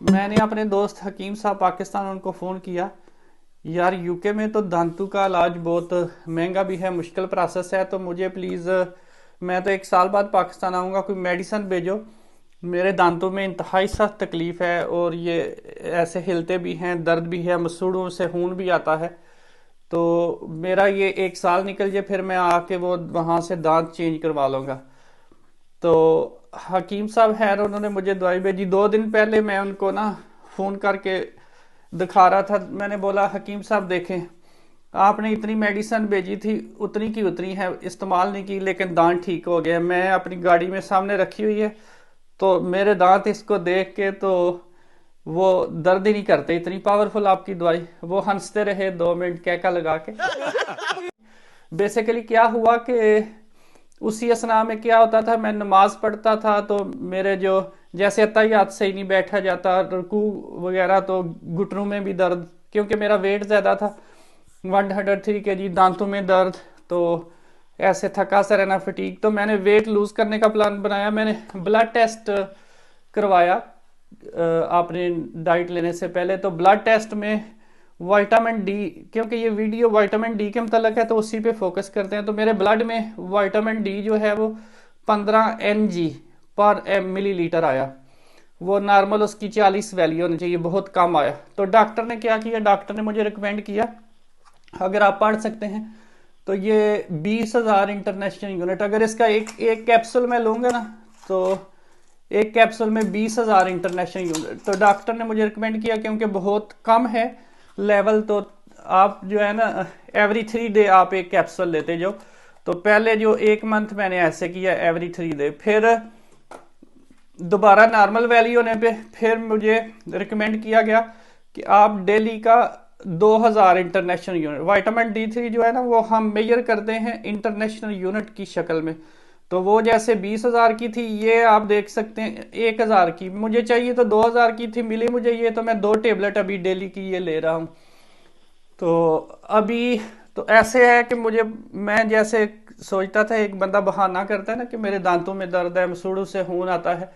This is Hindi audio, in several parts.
मैंने अपने दोस्त हकीम साहब पाकिस्तान उनको फ़ोन किया। यार यूके में तो दांतों का इलाज बहुत महंगा भी है, मुश्किल प्रोसेस है, तो मुझे प्लीज़, मैं तो 1 साल बाद पाकिस्तान आऊँगा, कोई मेडिसिन भेजो। मेरे दांतों में इंतहाई सख्त तकलीफ़ है और ये ऐसे हिलते भी हैं, दर्द भी है, मसूड़ों से खून भी आता है। तो मेरा ये 1 साल निकल जाए, फिर मैं आके वो वहाँ से दांत चेंज करवा लूँगा। तो हकीम साहब खैर उन्होंने मुझे दवाई भेजी। 2 दिन पहले मैं उनको ना फ़ोन करके दिखा रहा था। मैंने बोला हकीम साहब देखें, आपने इतनी मेडिसिन भेजी थी, उतनी की उतनी है, इस्तेमाल नहीं की, लेकिन दांत ठीक हो गया। मैं अपनी गाड़ी में सामने रखी हुई है, तो मेरे दांत इसको देख के तो वो दर्द ही नहीं करते, इतनी पावरफुल आपकी दवाई। वो हंसते रहे 2 मिनट कैका लगा के। बेसिकली क्या हुआ कि उसी असना में क्या होता था, मैं नमाज पढ़ता था तो मेरे जो जैसे अत्तहियात सही नहीं बैठा जाता, रुकू वगैरह, तो घुटनों में भी दर्द, क्योंकि मेरा वेट ज़्यादा था, 103 kg, दांतों में दर्द। तो ऐसे थका सा रहना, फटीक। तो मैंने वेट लूज़ करने का प्लान बनाया। मैंने ब्लड टेस्ट करवाया आपने डाइट लेने से पहले। तो ब्लड टेस्ट में विटामिन डी, क्योंकि ये वीडियो विटामिन डी के मतलब है तो उसी पे फोकस करते हैं। तो मेरे ब्लड में विटामिन डी जो है वो 15 mg पर मिलीलीटर आया। वो नॉर्मल उसकी 40 वैल्यू होनी चाहिए, बहुत कम आया। तो डॉक्टर ने क्या किया, डॉक्टर ने मुझे रिकमेंड किया, अगर आप पढ़ सकते हैं तो ये 20,000 इंटरनेशनल यूनिट, अगर इसका एक एक कैप्सूल मैं लूँगा ना, तो एक कैप्सूल में 20,000 इंटरनेशनल यूनिट। तो डॉक्टर ने मुझे रिकमेंड किया, क्योंकि बहुत कम है लेवल, तो आप जो है ना एवरी 3 डे आप एक कैप्सूल लेते जाओ। तो पहले जो 1 मंथ मैंने ऐसे किया, एवरी 3 डे, फिर दोबारा नॉर्मल वैल्यू होने पे फिर मुझे रिकमेंड किया गया कि आप डेली का 2,000 इंटरनेशनल यूनिट। विटामिन D3 जो है ना वो हम मेजर करते हैं इंटरनेशनल यूनिट की शक्ल में। तो वो जैसे 20,000 की थी, ये आप देख सकते हैं 1,000 की। मुझे चाहिए तो 2,000 की थी, मिली मुझे ये, तो मैं 2 टेबलेट अभी डेली की ये ले रहा हूँ। तो अभी तो ऐसे है कि मुझे, मैं जैसे सोचता था, एक बंदा बहाना करता है ना कि मेरे दांतों में दर्द है, मसूड़ों से खून आता है।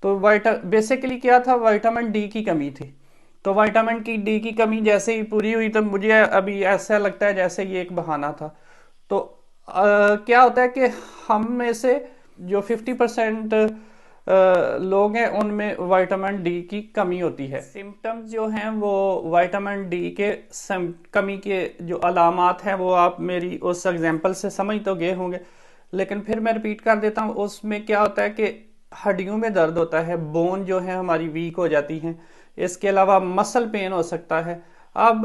तो बेसिकली क्या था, विटामिन डी की कमी थी। तो विटामिन की डी की कमी जैसे ही पूरी हुई, तो मुझे अभी ऐसा लगता है जैसे ये एक बहाना था। तो क्या होता है कि हम में से जो 50% लोग हैं उनमें विटामिन डी की कमी होती है। सिम्टम्स जो हैं वो विटामिन डी के कमी के जो अलामात हैं वो आप मेरी उस एग्जांपल से समझ तो गए होंगे, लेकिन फिर मैं रिपीट कर देता हूँ। उसमें क्या होता है कि हड्डियों में दर्द होता है, बोन जो है हमारी वीक हो जाती हैं। इसके अलावा मसल पेन हो सकता है। अब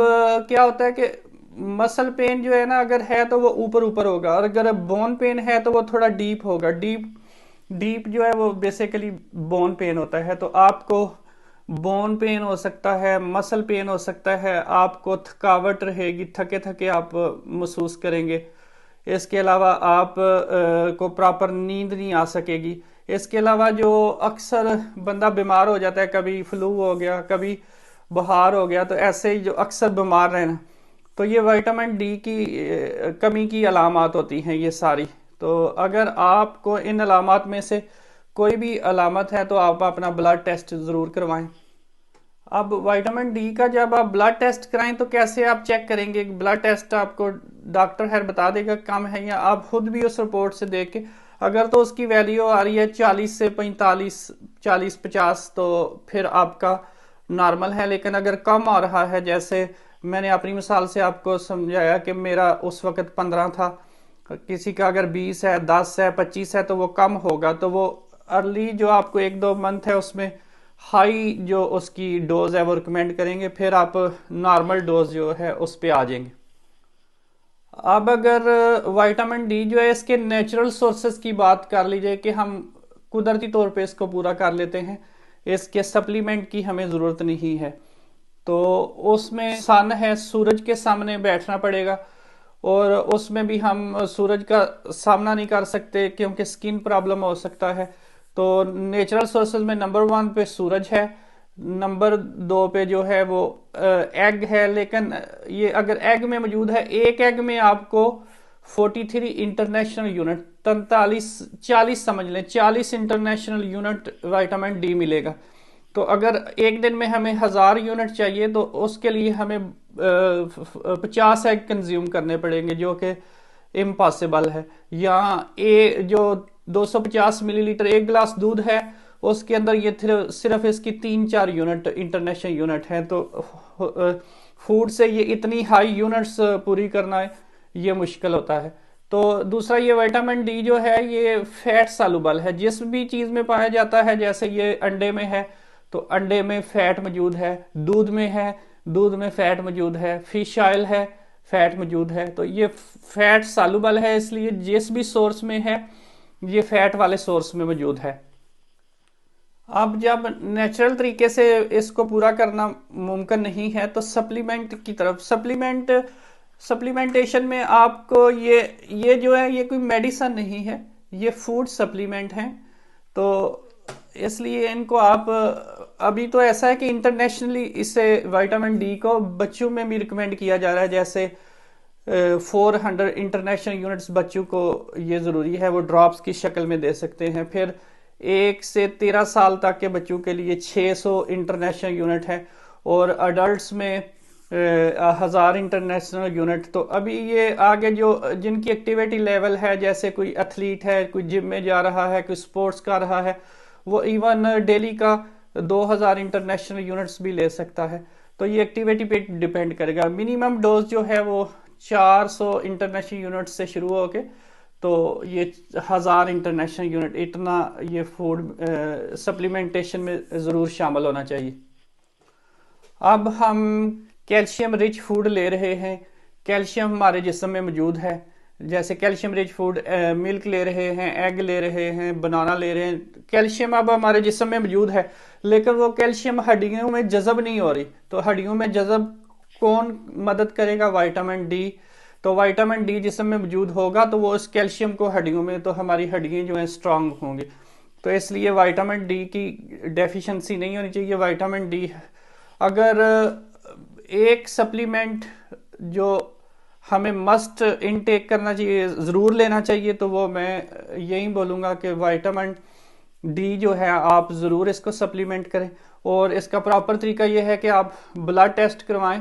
क्या होता है कि मसल पेन जो है ना, अगर है तो वो ऊपर ऊपर होगा, और अगर बोन पेन है तो वो थोड़ा डीप होगा। डीप डीप जो है वो बेसिकली बोन पेन होता है। तो आपको बोन पेन हो सकता है, मसल पेन हो सकता है, आपको थकावट रहेगी, थके थके आप महसूस करेंगे। इसके अलावा आप को प्रॉपर नींद नहीं आ सकेगी। इसके अलावा जो अक्सर बंदा बीमार हो जाता है, कभी फ्लू हो गया, कभी बुखार हो गया, तो ऐसे ही जो अक्सर बीमार रहना, तो ये विटामिन डी की कमी की अलामत होती हैं ये सारी। तो अगर आपको इन अलामत में से कोई भी अलामत है तो आप अपना ब्लड टेस्ट ज़रूर करवाएं। अब विटामिन डी का जब आप ब्लड टेस्ट कराएं तो कैसे आप चेक करेंगे? ब्लड टेस्ट आपको डॉक्टर खैर बता देगा कम है, या आप खुद भी उस रिपोर्ट से देख के, अगर तो उसकी वैल्यू आ रही है 40 से 45, 40-50, तो फिर आपका नॉर्मल है। लेकिन अगर कम आ रहा है, जैसे मैंने अपनी मिसाल से आपको समझाया कि मेरा उस वक्त 15 था, किसी का अगर 20 है, 10 है, 25 है, तो वो कम होगा। तो वो अर्ली जो आपको 1-2 मंथ है उसमें हाई जो उसकी डोज है वो रिकमेंड करेंगे, फिर आप नॉर्मल डोज जो है उस पे आ जाएंगे। अब अगर विटामिन डी जो है इसके नेचुरल सोर्सेज की बात कर लीजिए कि हम कुदरती तौर पे इसको पूरा कर लेते हैं, इसके सप्लीमेंट की हमें ज़रूरत नहीं है। तो उसमें सन है, सूरज के सामने बैठना पड़ेगा, और उसमें भी हम सूरज का सामना नहीं कर सकते क्योंकि स्किन प्रॉब्लम हो सकता है। तो नेचुरल सोर्सेज में नंबर 1 पे सूरज है, नंबर 2 पे जो है वो एग है। लेकिन ये अगर एग में मौजूद है, एक एग में आपको 43 इंटरनेशनल यूनिट 43 40 समझ लें, 40 इंटरनेशनल यूनिट विटामिन डी मिलेगा। तो अगर एक दिन में हमें 1000 यूनिट चाहिए तो उसके लिए हमें 50 एग कंज्यूम करने पड़ेंगे, जो कि इम्पॉसिबल है। या जो 250 मिलीलीटर एक गिलास दूध है, उसके अंदर ये सिर्फ इसकी 3-4 यूनिट इंटरनेशनल यूनिट है। तो फूड से ये इतनी हाई यूनिट्स पूरी करना है, ये मुश्किल होता है। तो दूसरा, ये विटामिन डी जो है ये फैट सालुबल है, जिस भी चीज़ में पाया जाता है। जैसे ये अंडे में है तो अंडे में फैट मौजूद है, दूध में है, दूध में फैट मौजूद है, फिश ऑयल है, फैट मौजूद है। तो ये फैट सालुबल है, इसलिए जिस भी सोर्स में है ये फैट वाले सोर्स में मौजूद है। अब जब नेचुरल तरीके से इसको पूरा करना मुमकिन नहीं है तो सप्लीमेंट की तरफ, सप्लीमेंटेशन में आपको ये जो है ये कोई मेडिसिन नहीं है, ये फूड सप्लीमेंट हैं। तो इसलिए इनको आप, अभी तो ऐसा है कि इंटरनेशनली इसे विटामिन डी को बच्चों में भी रिकमेंड किया जा रहा है। जैसे 400 इंटरनेशनल यूनिट्स बच्चों को ये ज़रूरी है, वो ड्रॉप्स की शक्ल में दे सकते हैं। फिर 1 से 13 साल तक के बच्चों के लिए 600 इंटरनेशनल यूनिट है, और अडल्ट्स में 1000 इंटरनेशनल यूनिट। तो अभी ये आगे जो जिनकी एक्टिविटी लेवल है, जैसे कोई एथलीट है, कोई जिम में जा रहा है, कोई स्पोर्ट्स कर रहा है, वो इवन डेली का 2000 इंटरनेशनल यूनिट्स भी ले सकता है। तो ये एक्टिविटी पे डिपेंड करेगा। मिनिमम डोज जो है वो 400 इंटरनेशनल यूनिट से शुरू होके तो ये 1000 इंटरनेशनल यूनिट, इतना ये फूड सप्लीमेंटेशन में ज़रूर शामिल होना चाहिए। अब हम कैल्शियम रिच फूड ले रहे हैं, कैल्शियम हमारे जिस्म में मौजूद है। जैसे कैल्शियम रिच फूड, मिल्क ले रहे हैं, एग ले रहे हैं, बनाना ले रहे हैं। कैल्शियम अब हमारे जिस्म में मौजूद है, लेकिन वो कैल्शियम हड्डियों में जज़ब नहीं हो रही। तो हड्डियों में जज़ब कौन मदद करेगा? Vitamin D. तो विटामिन डी जिस्म में मौजूद होगा तो वो इस कैल्शियम को हड्डियों में, तो हमारी हड्डियाँ जो हैं स्ट्रांग होंगी। तो इसलिए विटामिन डी की डेफिशिएंसी नहीं होनी चाहिए। विटामिन डी अगर एक सप्लीमेंट जो हमें मस्ट इनटेक करना चाहिए, ज़रूर लेना चाहिए, तो वो मैं यही बोलूँगा कि विटामिन डी जो है आप ज़रूर इसको सप्लीमेंट करें। और इसका प्रॉपर तरीका ये है कि आप ब्लड टेस्ट करवाएं।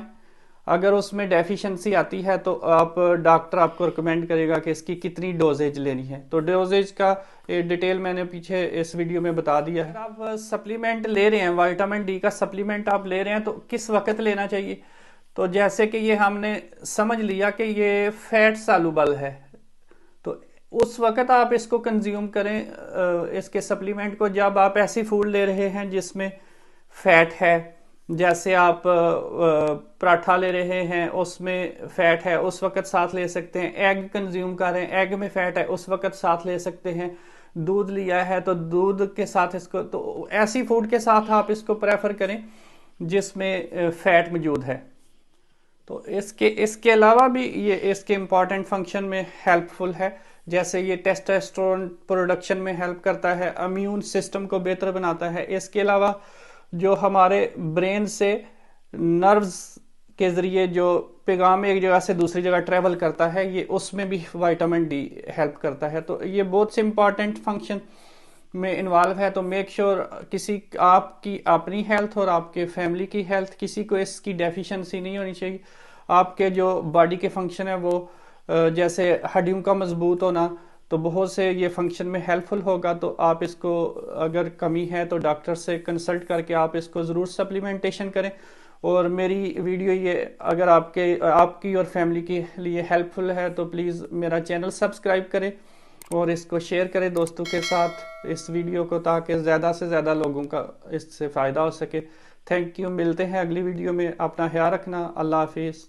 अगर उसमें डेफिशिएंसी आती है तो आप, डॉक्टर आपको रिकमेंड करेगा कि इसकी कितनी डोजेज लेनी है। तो डोजेज का डिटेल मैंने पीछे इस वीडियो में बता दिया है। आप सप्लीमेंट ले रहे हैं, विटामिन डी का सप्लीमेंट आप ले रहे हैं, तो किस वक्त लेना चाहिए? तो जैसे कि ये हमने समझ लिया कि ये फैट सालुबल है, तो उस वक्त आप इसको कंज्यूम करें, इसके सप्लीमेंट को, जब आप ऐसी फूड ले रहे हैं जिसमें फैट है। जैसे आप पराठा ले रहे हैं, उसमें फैट है, उस वक्त साथ ले सकते हैं। एग कंज्यूम कर रहे हैं, एग में फैट है, उस वक्त साथ ले सकते हैं। दूध लिया है तो दूध के साथ इसको, तो ऐसी फूड के साथ आप इसको प्रेफर करें जिसमें फैट मौजूद है। तो इसके अलावा भी ये इसके इम्पॉर्टेंट फंक्शन में हेल्पफुल है। जैसे ये टेस्टोस्टेरोन प्रोडक्शन में हेल्प करता है, इम्यून सिस्टम को बेहतर बनाता है। इसके अलावा जो हमारे ब्रेन से नर्व्स के ज़रिए जो पैगाम एक जगह से दूसरी जगह ट्रैवल करता है, ये उसमें भी विटामिन डी हेल्प करता है। तो ये बहुत से इम्पॉर्टेंट फंक्शन में इन्वॉल्व है। तो मेक श्योर किसी, आपकी अपनी हेल्थ और आपके फैमिली की हेल्थ, किसी को इसकी डेफिशिएंसी नहीं होनी चाहिए। आपके जो बॉडी के फंक्शन है वो, जैसे हड्डियों का मजबूत होना, तो बहुत से ये फंक्शन में हेल्पफुल होगा। तो आप इसको, अगर कमी है तो डॉक्टर से कंसल्ट करके आप इसको ज़रूर सप्लीमेंटेशन करें। और मेरी वीडियो ये अगर आपकी और फैमिली के लिए हेल्पफुल है तो प्लीज़ मेरा चैनल सब्सक्राइब करें और इसको शेयर करें दोस्तों के साथ इस वीडियो को, ताकि ज़्यादा से ज़्यादा लोगों का इससे फ़ायदा हो सके। थैंक यू, मिलते हैं अगली वीडियो में। अपना ख्याल रखना। अल्लाह हाफिज़।